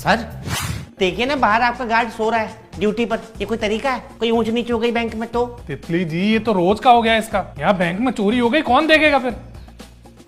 Sir देखिए ना, बाहर आपका गार्ड सो रहा है ड्यूटी पर। ये कोई तरीका है? कोई ऊंच नीच हो गई बैंक में तो? तितली जी ये तो रोज का हो गया इसका। यहाँ बैंक में चोरी हो गई, कौन देखेगा फिर?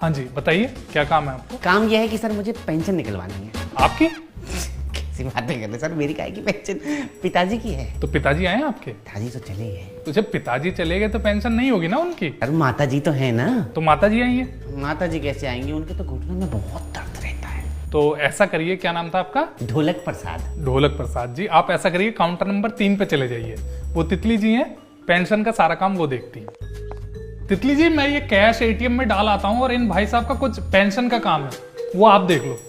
हाँ जी बताइए, क्या काम है आपको? काम यह है कि सर मुझे पेंशन निकलवानी है। आपकी? कैसी बातें कर रहे सर, मेरी काहे की पेंशन? पिताजी की है। तो पिताजी आए हैं आपके? पिताजी तो चले गए। तो जब पिताजी चले गए तो पेंशन नहीं होगी ना उनकी? अरे माता जी तो है ना। तो माता जी आई है? माता जी कैसे आएंगी? उनके तो घुटनों में बहुत दर्द रहता है। तो ऐसा करिए, क्या नाम था आपका? ढोलक प्रसाद। ढोलक प्रसाद जी, आप ऐसा करिए काउंटर नंबर 3 पे चले जाइए। वो तितली जी हैं, पेंशन का सारा काम वो देखती हैं। तितली जी मैं ये कैश एटीएम में डाल आता हूँ और इन भाई साहब का कुछ पेंशन का काम है, वो आप देख लो।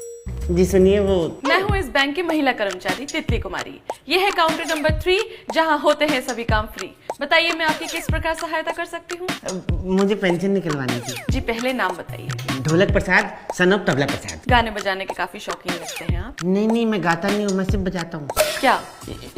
जी सुनिए, वो मैं हूँ इस बैंक की महिला कर्मचारी तितली कुमारी। ये है काउंटर नंबर 3 जहाँ होते हैं सभी काम फ्री। बताइए मैं आपकी किस प्रकार सहायता कर सकती हूँ? मुझे पेंशन निकलवानी थी। जी पहले नाम बताइए। ढोलक प्रसाद, सन ऑफ तबला प्रसाद। गाने बजाने के काफी शौकीन लगते हैं आप। नहीं नहीं, मैं गाता नहीं हूँ, मैं सिर्फ बजाता हूँ। क्या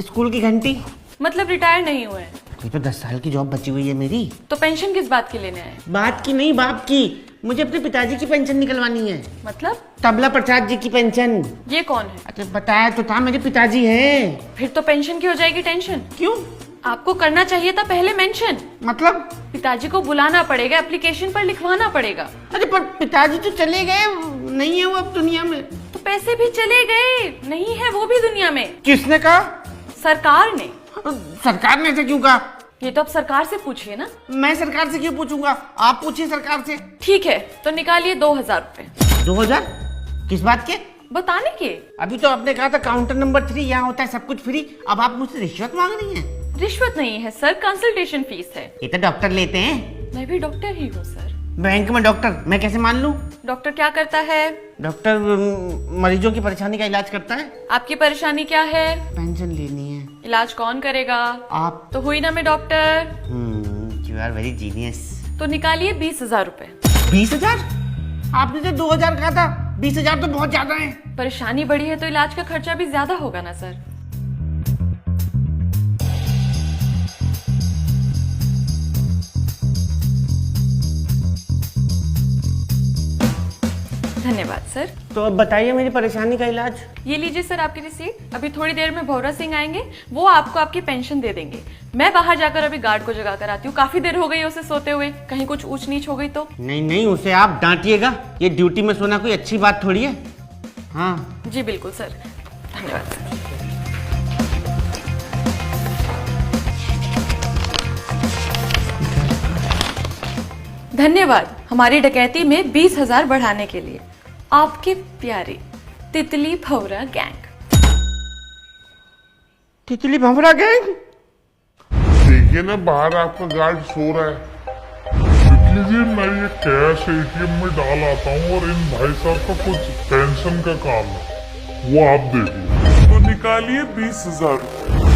स्कूल की घंटी। मतलब रिटायर नहीं हुए? ये तो 10 साल की जॉब बची हुई है मेरी। तो पेंशन किस बात की लेने आए? बात की नहीं, बाप की। मुझे अपने पिताजी की पेंशन निकलवानी है। मतलब तबला प्रसाद जी की पेंशन। ये कौन है? अरे बताया तो था, मेरे पिताजी हैं। फिर तो पेंशन की हो जाएगी टेंशन। क्यों? आपको करना चाहिए था पहले मेंशन। मतलब? पिताजी को बुलाना पड़ेगा, एप्लीकेशन पर लिखवाना पड़ेगा। अरे पर पिताजी तो चले गए, नहीं है वो अब दुनिया में। तो पैसे भी चले गए, नहीं है वो भी दुनिया में। किसने कहा? सरकार ने। सरकार ने ऐसे क्यों कहा? ये तो अब सरकार से पूछिए ना। मैं सरकार से क्यों पूछूंगा? आप पूछिए सरकार से। ठीक है तो निकालिए 2000 रुपए। 2000? किस बात के? बताने के। अभी तो आपने कहा था काउंटर नंबर 3 यहाँ होता है सब कुछ फ्री। अब आप मुझसे रिश्वत मांग रही हैं? रिश्वत नहीं है सर, कंसल्टेशन फीस है। ये तो डॉक्टर लेते हैं। मैं भी डॉक्टर ही हूँ सर। बैंक में डॉक्टर मैं कैसे मान लूं? डॉक्टर क्या करता है? डॉक्टर मरीजों की परेशानी का इलाज करता है। आपकी परेशानी क्या है? पेंशन लेनी है। इलाज कौन करेगा? आप। तो हुई ना मैं doctor. You are very genius. तो निकालिए 20,000 रुपए। 20,000? आपने तो 2000 कहा था। 20,000 तो बहुत ज्यादा है। परेशानी बढ़ी है तो इलाज का खर्चा भी ज्यादा होगा ना सर। धन्यवाद सर। तो अब बताइए मेरी परेशानी का इलाज। ये लीजिए सर आपकी रिसीट। अभी थोड़ी देर में भौरा सिंह आएंगे, वो आपको आपकी पेंशन दे देंगे। मैं बाहर जाकर अभी गार्ड को जगा कर आती हूँ, काफी देर हो गई है उसे सोते हुए, कहीं कुछ ऊंच नीच हो गई तो। नहीं नहीं, उसे आप डांटिएगा, ये ड्यूटी में सोना कोई अच्छी बात थोड़ी है। हाँ जी बिल्कुल सर, धन्यवाद सर। धन्यवाद हमारी डकैती में 20,000 बढ़ाने के लिए। आपके प्यारे तितली भौरा गैंग। तितली भंवरा गैंग? देखिए ना, बाहर आपका गार्ड सो रहा है। तितली जी मैं ये कैश एटीएम में डाल आता हूँ और इन भाई साहब का कुछ पेंशन का काम है, वो आप देखिए। तो निकालिए 20,000 रुपए।